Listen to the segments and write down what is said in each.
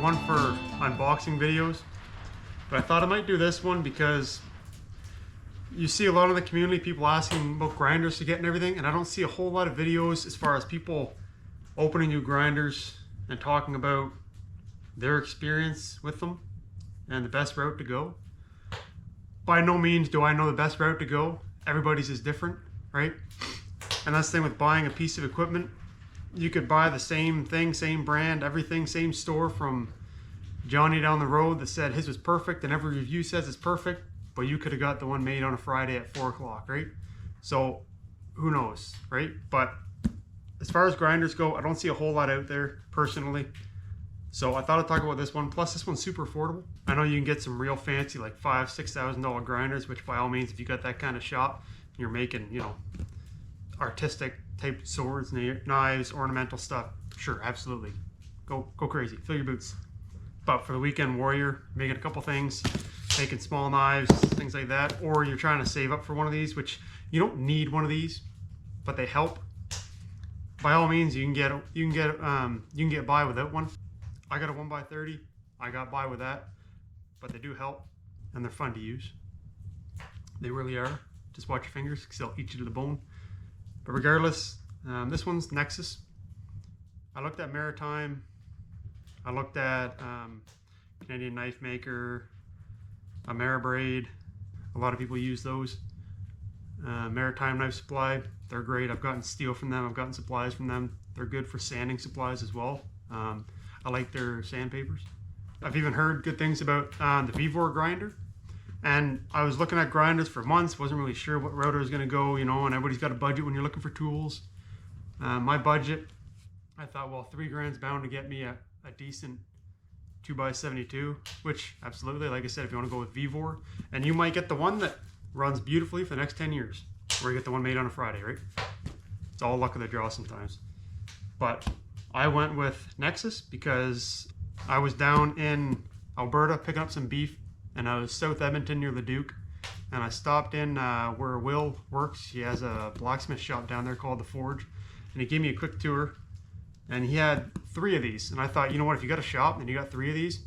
one for unboxing videos, but I thought I might do this one because you see a lot of the community people asking about grinders to get and everything, and I don't see a whole lot of videos as far as people opening new grinders and talking about their experience with them and the best route to go. By no means do I know the best route to go. Everybody's is different, right? And that's the thing with buying a piece of equipment. You could buy the same thing, same brand, everything, same store from Johnny down the road that said his was perfect and every review says it's perfect, but you could have got the one made on a Friday at 4 o'clock, right? So who knows, right? But as far as grinders go, I don't see a whole lot out there personally. So I thought I'd talk about this one. Plus this one's super affordable. I know you can get some real fancy like $5,000–$6,000 grinders, which by all means, if you got that kind of shop, you're making, you know, artistic type swords, knives, ornamental stuff. Sure, absolutely. Go crazy, fill your boots. But for the weekend warrior, making a couple things, making small knives, things like that, or you're trying to save up for one of these, which you don't need one of these, but they help. By all means, you can get by without one. I got a 1x30. I got by with that, but they do help and they're fun to use. They really are. Just watch your fingers because they'll eat you to the bone. But regardless, this one's Nexus. I looked at Maritime. I looked at Canadian Knife Maker, Ameribraid. A lot of people use those. Maritime Knife Supply, they're great. I've gotten steel from them. I've gotten supplies from them. They're good for sanding supplies as well. I like their sandpapers. I've even heard good things about the Vivor grinder. And I was looking at grinders for months, wasn't really sure what route I was going to go, you know, and everybody's got a budget when you're looking for tools. My budget, I thought, well, $3 grand's bound to get me a decent 2x72, which absolutely, like I said, if you want to go with Vivor, and you might get the one that runs beautifully for the next 10 years, or you get the one made on a Friday, right? It's all luck of the draw sometimes. But I went with Nexus because I was down in Alberta picking up some beef, and I was South Edmonton near the Duke, and I stopped in where Will works. He has a blacksmith shop down there called The Forge, and he gave me a quick tour, and he had 3 of these, and I thought, you know what, if you got a shop and you got 3 of these,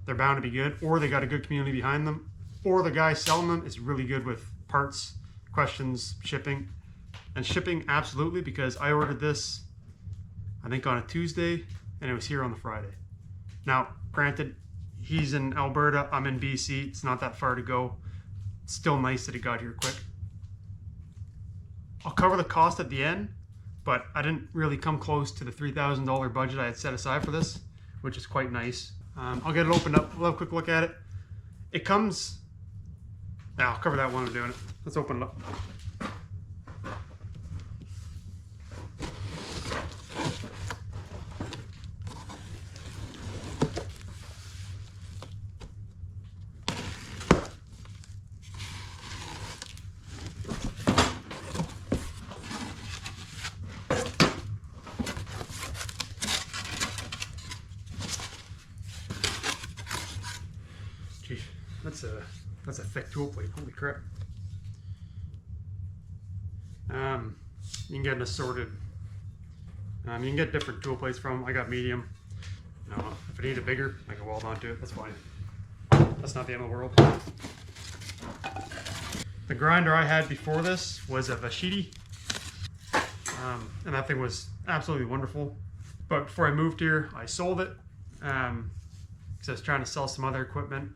they're bound to be good, or they got a good community behind them, or the guy selling them is really good with parts, questions, shipping. And shipping, absolutely, because I ordered this, I think on a Tuesday, and it was here on the Friday. Now, granted, he's in Alberta, I'm in BC, it's not that far to go. It's still nice that it got here quick. I'll cover the cost at the end, but I didn't really come close to the $3,000 budget I had set aside for this, which is quite nice. I'll get it opened up, we'll have a quick look at it. It comes, I'll cover that while I'm doing it. Let's open it up. That's a thick tool plate, holy crap. You can get an assorted, you can get different tool plates from them. I got medium. If I need it bigger, I can weld onto it, that's fine. That's not the end of the world. The grinder I had before this was a Vashidi, and that thing was absolutely wonderful. But before I moved here, I sold it because I was trying to sell some other equipment.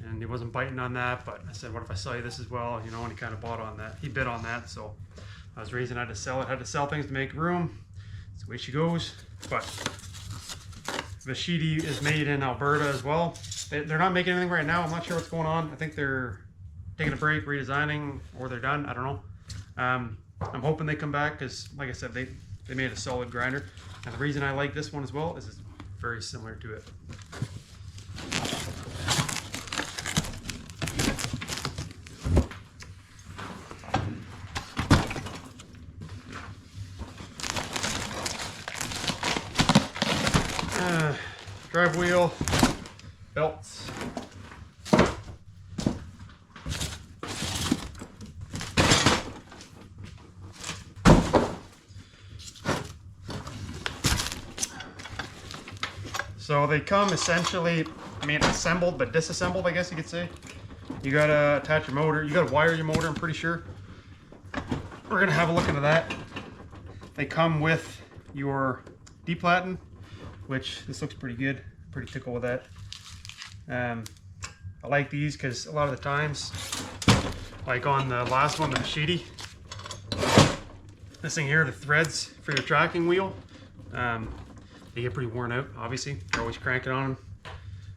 And he wasn't biting on that, but I said, what if I sell you this as well? You know, and he kind of bought on that. He bid on that, so I was the reason I had to sell it. I had to sell things to make room. That's the way she goes. But Vashidi is made in Alberta as well. They're not making anything right now. I'm not sure what's going on. I think they're taking a break, redesigning, or they're done. I don't know. I'm hoping they come back because, like I said, they made a solid grinder. And the reason I like this one as well is it's very similar to it. Drive wheel, belts. So they come essentially, I mean, assembled but disassembled, I guess you could say. You gotta attach your motor. You gotta wire your motor, I'm pretty sure. We're gonna have a look into that. They come with your deplaten, which this looks pretty good. Pretty tickled with that. I like these because a lot of the times, like on the last one, the Machete, this thing here, the threads for your tracking wheel, they get pretty worn out, obviously. You're always cranking on them.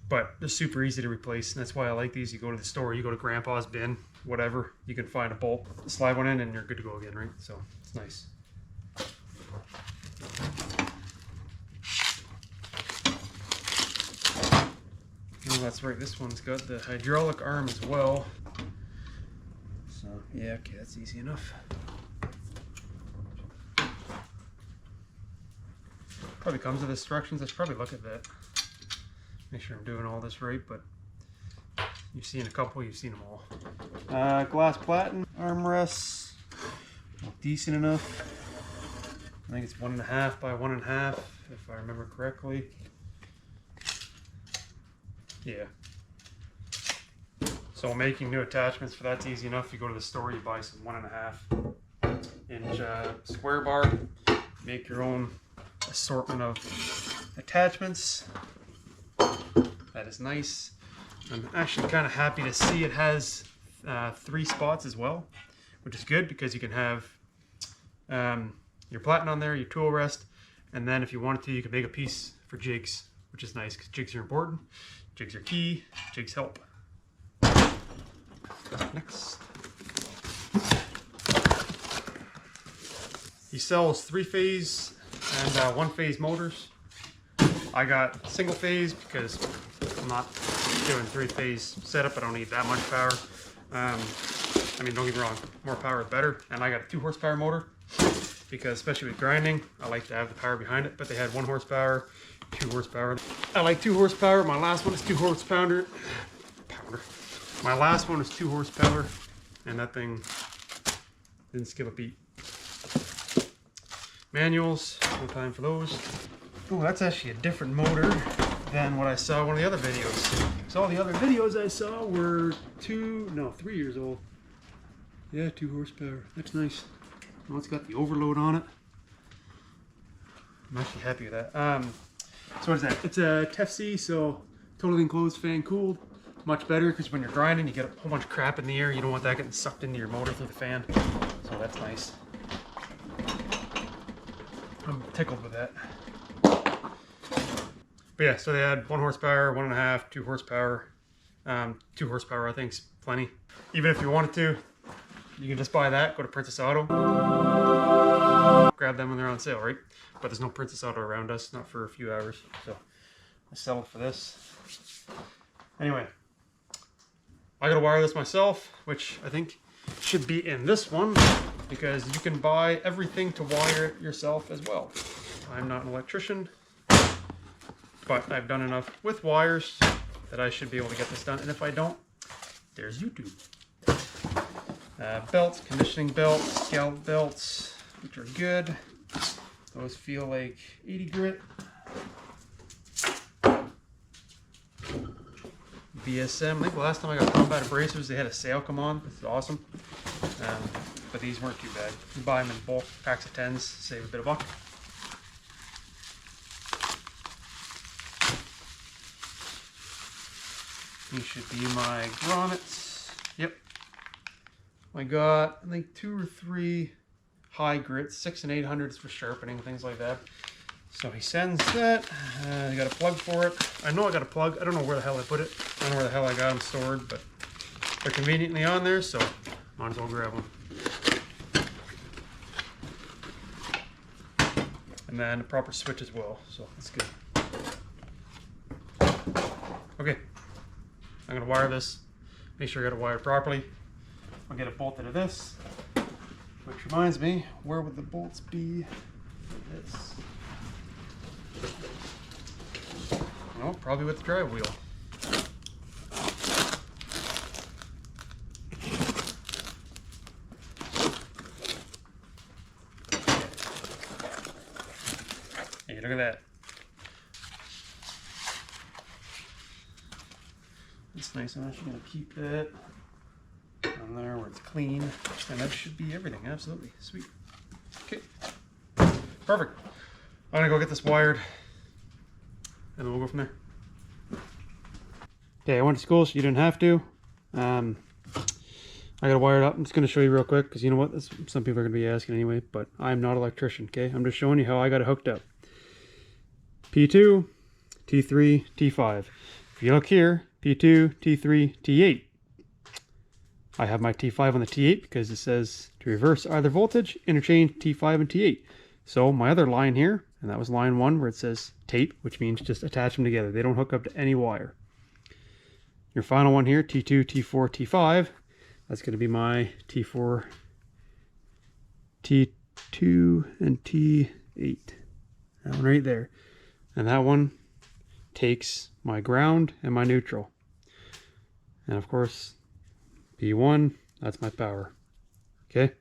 But they're super easy to replace, and that's why I like these. You go to the store, you go to Grandpa's bin, whatever, you can find a bolt, slide one in, and you're good to go again, right? So it's nice. Oh, that's right, this one's got the hydraulic arm as well. So, yeah, okay, that's easy enough. Probably comes with instructions. I should probably look at that. Make sure I'm doing all this right, but you've seen a couple, you've seen them all. Glass platen armrests, decent enough. I think it's 1.5 by 1.5, if I remember correctly. Yeah. So making new attachments for that's easy enough. You go to the store, you buy some 1.5 inch square bar, make your own assortment of attachments. That is nice. I'm actually kind of happy to see it has 3 spots as well, which is good because you can have your platen on there, your tool rest, and then if you wanted to, you can make a piece for jigs, which is nice because jigs are important. Jigs are key. Jigs help. Next. He sells 3-phase and 1-phase motors. I got single phase because I'm not doing 3-phase setup. I don't need that much power. I mean, don't get me wrong, more power is better. And I got a 2 horsepower motor because, especially with grinding, I like to have the power behind it. But they had 1 horsepower, 2 horsepower. I like 2 horsepower. My last one is 2 horsepower. My last one is 2 horsepower, and that thing didn't skip a beat. Manuals, no time for those. Oh, that's actually a different motor than what I saw in one of the other videos. So all the other videos I saw were 3 years old. Yeah, 2 horsepower. That's nice. Well, it's got the overload on it. I'm actually happy with that. So what is that? It's a TFC, so totally enclosed, fan cooled. Much better because when you're grinding, you get a whole bunch of crap in the air. You don't want that getting sucked into your motor through the fan. So that's nice. I'm tickled with that. But yeah, so they had 1 horsepower, 1.5, 2 horsepower. 2 horsepower, I think, is plenty. Even if you wanted to, you can just buy that, go to Princess Auto. Grab them when they're on sale, right? But there's no Princess Auto around us, not for a few hours. So I settled for this. Anyway, I gotta wire this myself, which I think should be in this one because you can buy everything to wire it yourself as well. I'm not an electrician, but I've done enough with wires that I should be able to get this done. And if I don't, there's YouTube. Belts, conditioning belts, scallop belts, which are good. Those feel like 80 grit. BSM. I think the last time I got combat abrasives, they had a sale come on. This is awesome. But these weren't too bad. You buy them in bulk, packs of 10s, save a bit of buck. These should be my grommets. Yep. I got, I think, 2 or 3 high grits, 6 and 800s for sharpening, things like that. So he sends that. I got a plug for it. I know I got a plug. I don't know where the hell I put it. I don't know where the hell I got them stored, but they're conveniently on there, so might as well grab them. And then a proper switch as well, so that's good. Okay, I'm gonna wire this. Make sure I got it wired properly. I'll get it bolted to this. Which reminds me, where would the bolts be for this? Oh, probably with the drive wheel. Hey, look at that. It's nice. I'm actually going to keep that on there where it's clean. And that should be everything. Absolutely. Sweet. Okay. Perfect. I'm going to go get this wired. And then we'll go from there. Okay, I went to school so you didn't have to. I got to wire it up. I'm just going to show you real quick because you know what? Some people are going to be asking anyway, but I'm not an electrician, okay? I'm just showing you how I got it hooked up. P2, T3, T5. If you look here, P2, T3, T8. I have my T5 on the T8 because it says to reverse either voltage, interchange T5 and T8. So my other line here, and that was line 1 where it says tape, which means just attach them together. They don't hook up to any wire. Your final one here, T2, T4, T5. That's going to be my T4, T2, and T8. That one right there. And that one takes my ground and my neutral. And of course, P1, that's my power. Okay?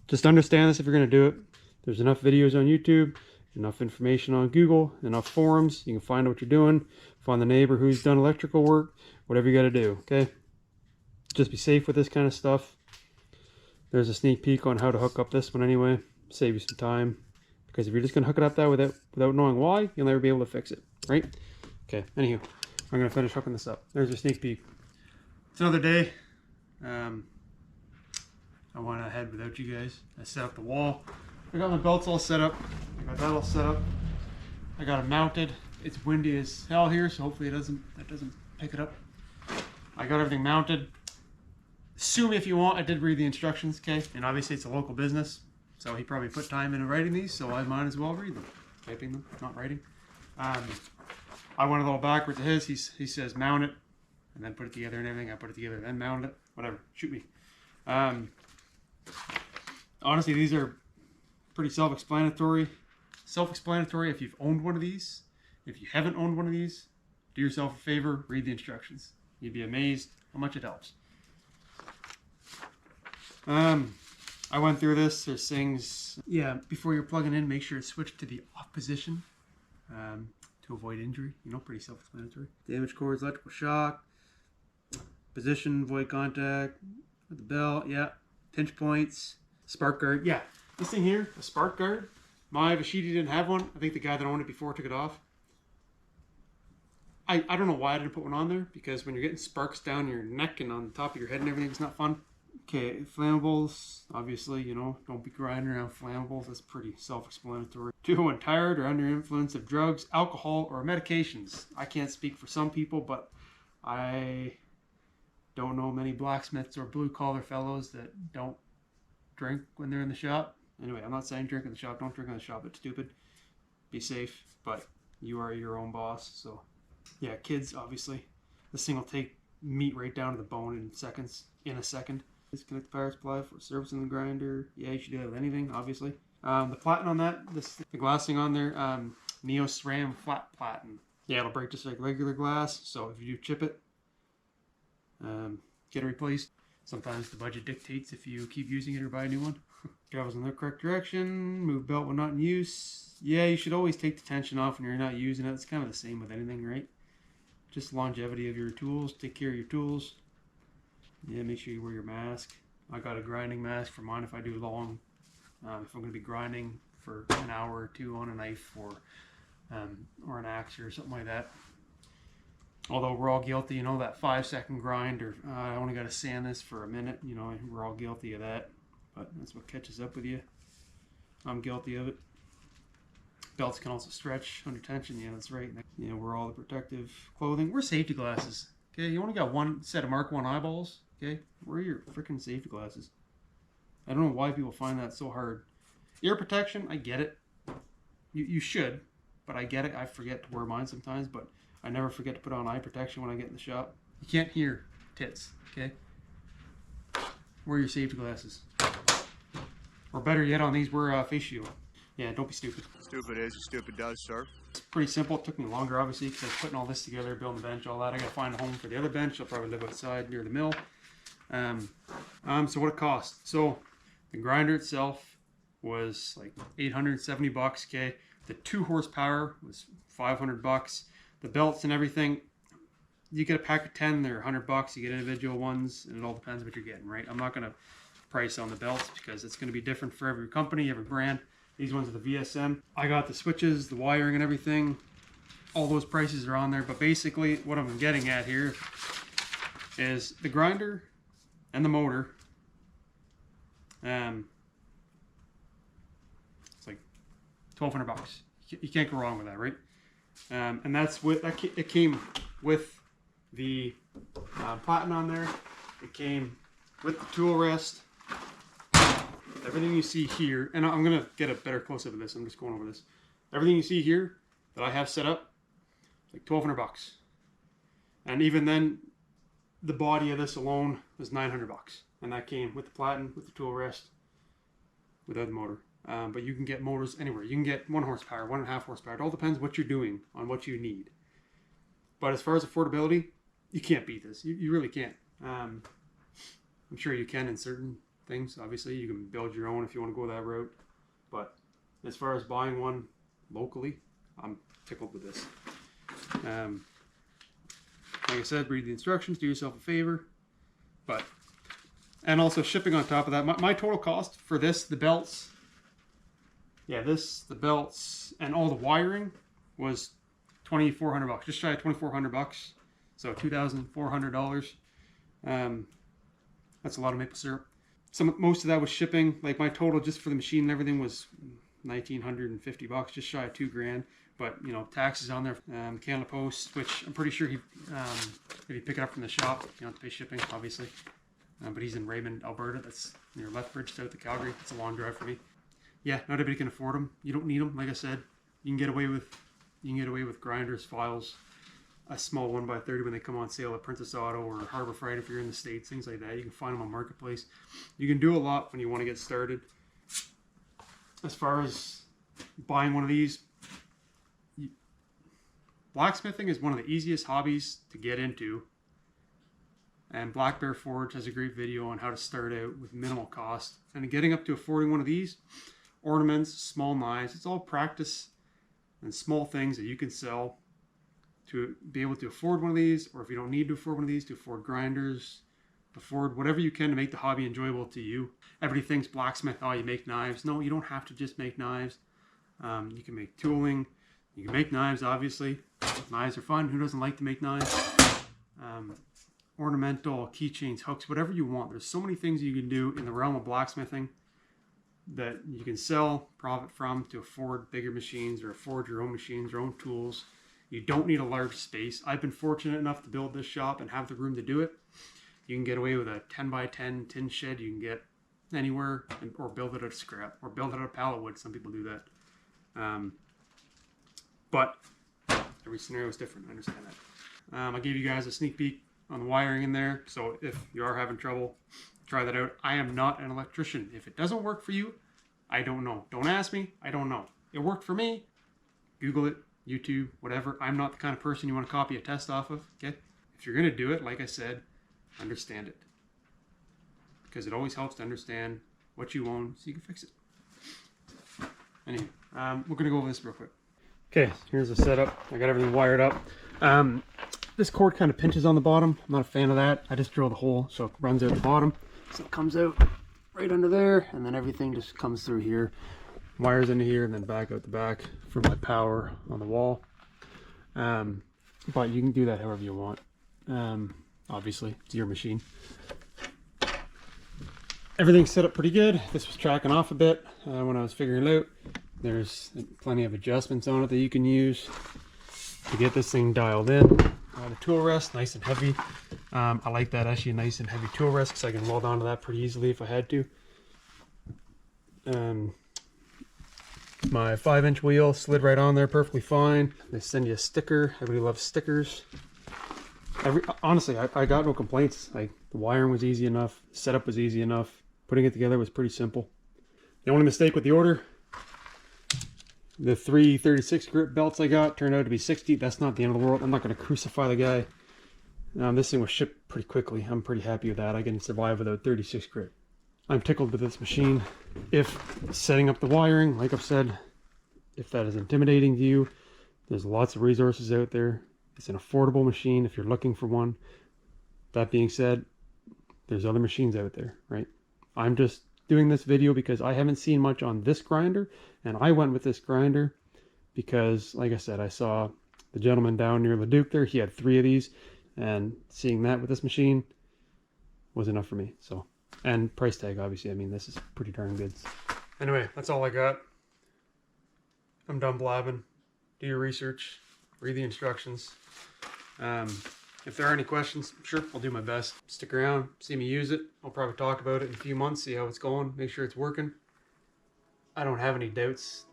Just understand this if you're going to do it. There's enough videos on YouTube, enough information on Google, enough forums. You can find out what you're doing. Find the neighbor who's done electrical work, whatever you got to do, okay? Just be safe with this kind of stuff. There's a sneak peek on how to hook up this one anyway. Save you some time. Because if you're just going to hook it up that without knowing why, you'll never be able to fix it, right? Okay, anywho, I'm going to finish hooking this up. There's a sneak peek. It's another day. I went ahead without you guys. I set up the wall. I got my belts all set up. I got that all set up. I got it mounted. It's windy as hell here, so hopefully that doesn't pick it up. I got everything mounted. Sue me if you want, I did read the instructions, okay? And obviously it's a local business, so he probably put time into writing these, so I might as well read them. Typing them, not writing. I went a little backwards to his. He says mount it, and then put it together and everything. I put it together, then mount it. Whatever, shoot me. Honestly, these are pretty self-explanatory. Self-explanatory if you've owned one of these. If you haven't owned one of these, do yourself a favor, read the instructions. You'd be amazed how much it helps. I went through this. There's things, yeah, before you're plugging in, make sure it's switched to the off position to avoid injury. You know, pretty self-explanatory. Damaged cords, electrical shock, position, void contact, with the belt, yeah, pinch points, spark guard. Yeah, this thing here, a spark guard. My Vashidi didn't have one. I think the guy that owned it before took it off. I don't know why I didn't put one on there, because when you're getting sparks down your neck and on the top of your head and everything, it's not fun. Okay, flammables, obviously, you know, don't be grinding around flammables. That's pretty self-explanatory. 2, when tired or under influence of drugs, alcohol, or medications. I can't speak for some people, but I don't know many blacksmiths or blue-collar fellows that don't drink when they're in the shop. Anyway, I'm not saying drink in the shop. Don't drink in the shop. It's stupid. Be safe, but you are your own boss, so... Yeah, kids, obviously. This thing will take meat right down to the bone in seconds. In a second. Disconnect the power supply for servicing the grinder. Yeah, you should do that with anything, obviously. The platen on that, the glass thing on there, Neo SRAM flat platen. Yeah, it'll break just like regular glass, so if you do chip it, get it replaced. Sometimes the budget dictates if you keep using it or buy a new one. Travels in the correct direction. Move belt when not in use. Yeah, you should always take the tension off when you're not using it. It's kind of the same with anything, right? Just longevity of your tools. Take care of your tools. Yeah, make sure you wear your mask. I got a grinding mask for mine if I do long. If I'm going to be grinding for an hour or two on a knife or an axe or something like that. Although we're all guilty, you know, that 5-second grind, or I only got to sand this for a minute. You know, we're all guilty of that. But that's what catches up with you. I'm guilty of it. Belts can also stretch under tension. Yeah, that's right. You know, we're all the protective clothing. We're safety glasses. Okay, you only got one set of Mark 1 eyeballs. Okay, we're your freaking safety glasses. I don't know why people find that so hard. Ear protection, I get it. You should, but I get it. I forget to wear mine sometimes, but I never forget to put on eye protection when I get in the shop. You can't hear tits, okay? Wear your safety glasses. Or better yet, on these, wear a face shield. Yeah, don't be stupid. Stupid is, stupid does, sir. It's pretty simple. It took me longer, obviously, because I was putting all this together, building the bench, all that. I got to find a home for the other bench. I'll probably live outside near the mill. So what it cost. So the grinder itself was like $870, okay? The 2 horsepower was $500. The belts and everything, you get a pack of 10, they're $100. You get individual ones, and it all depends what you're getting, right? I'm not going to price on the belts because it's going to be different for every company, every brand. These ones are the VSM. I got the switches, the wiring and everything. All those prices are on there, but basically what I'm getting at here is the grinder and the motor. It's like $1,200. You can't go wrong with that, right? And that's with that. It came with the platen on there. It came with the tool rest. Everything you see here, and I'm gonna get a better close-up of this. I'm just going over this. Everything you see here that I have set up, like $1,200. And even then, the body of this alone was $900, and that came with the platen, with the tool rest, without the motor. But you can get motors anywhere. You can get 1 horsepower, 1.5 horsepower. It all depends what you're doing on what you need. But as far as affordability, you can't beat this. You really can't. I'm sure you can in certain things. Obviously, you can build your own if you want to go that route. But as far as buying one locally, I'm tickled with this. Like I said, read the instructions, do yourself a favor. And also shipping on top of that. My total cost for this, the belts, the belts, and all the wiring was $2,400, just shy of $2,400. So $2,400. That's a lot of maple syrup. Most of that was shipping. Like my total just for the machine and everything was $1,950, just shy of $2,000. But you know, taxes on there, Canada Post, which I'm pretty sure if you pick it up from the shop, you don't have to pay shipping, obviously. But he's in Raymond, Alberta. That's near Lethbridge, south of Calgary. It's a long drive for me. Yeah, not everybody can afford them. You don't need them. Like I said, you can get away with grinders, files, a small 1x30 when they come on sale at Princess Auto or Harbor Freight if you're in the States, things like that. You can find them on Marketplace. You can do a lot when you want to get started. As far as buying one of these, blacksmithing is one of the easiest hobbies to get into. And Black Bear Forge has a great video on how to start out with minimal cost. And getting up to affording one of these, ornaments, small knives, it's all practice and small things that you can sell to be able to afford one of these, or if you don't need to afford one of these, to afford grinders, afford whatever you can to make the hobby enjoyable to you. Everybody thinks blacksmith, oh, you make knives. No, you don't have to just make knives. You can make tooling. You can make knives, obviously. Knives are fun. Who doesn't like to make knives? Ornamental, keychains, hooks, whatever you want. There's so many things you can do in the realm of blacksmithing that you can sell, profit from, to afford bigger machines or afford your own machines, your own tools. You don't need a large space. I've been fortunate enough to build this shop and have the room to do it. You can get away with a 10x10 tin shed. You can get anywhere, or build it out of scrap, or build it out of pallet wood. Some people do that. But every scenario is different. I understand that. I gave you guys a sneak peek on the wiring in there. So if you are having trouble, try that out. I am not an electrician. If it doesn't work for you, I don't know. Don't ask me. I don't know. It worked for me. Google it, YouTube, whatever. I'm not the kind of person you want to copy a test off of. Okay? If you're going to do it, like I said, understand it. Because it always helps to understand what you own so you can fix it. Anyway, we're going to go over this real quick. Okay, here's the setup. I got everything wired up. This cord kind of pinches on the bottom. I'm not a fan of that. I just drilled a hole so it runs out the bottom. So it comes out right under there, and then everything just comes through here. Wires into here and then back out the back for my power on the wall. But you can do that however you want. Obviously, it's your machine. Everything's set up pretty good. This was tracking off a bit when I was figuring it out. There's plenty of adjustments on it that you can use to get this thing dialed in. The tool rest, nice and heavy. I like that, actually, nice and heavy tool rest, because I can weld onto that pretty easily if I had to. My 5-inch wheel slid right on there perfectly fine. They send you a sticker. Everybody loves stickers. Honestly, I got no complaints. Like, the wiring was easy enough, the setup was easy enough, putting it together was pretty simple. The only mistake with the order, the 336 grip belts I got turned out to be 60. That's not the end of the world. I'm not going to crucify the guy. This thing was shipped pretty quickly. I'm pretty happy with that. I can survive without 36 grip. I'm tickled with this machine. If setting up the wiring, like I've said, if that is intimidating to you, there's lots of resources out there. It's an affordable machine if you're looking for one. That being said, there's other machines out there, right? I'm just doing this video because I haven't seen much on this grinder, and I went with this grinder because, like I said, I saw the gentleman down near Leduc there. He had 3 of these, and seeing that with this machine was enough for me. So, and price tag, obviously. I mean, this is pretty darn good. Anyway, that's all I got. I'm done blabbing. Do your research. Read the instructions. If there are any questions, sure, I'll do my best. Stick around, see me use it. I'll probably talk about it in a few months, see how it's going, make sure it's working. I don't have any doubts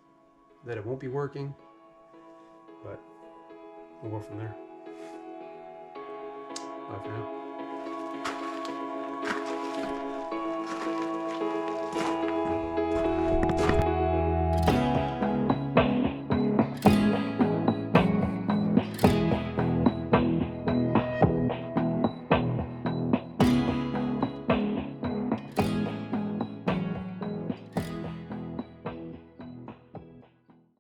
that it won't be working, but we'll go from there. Bye for now.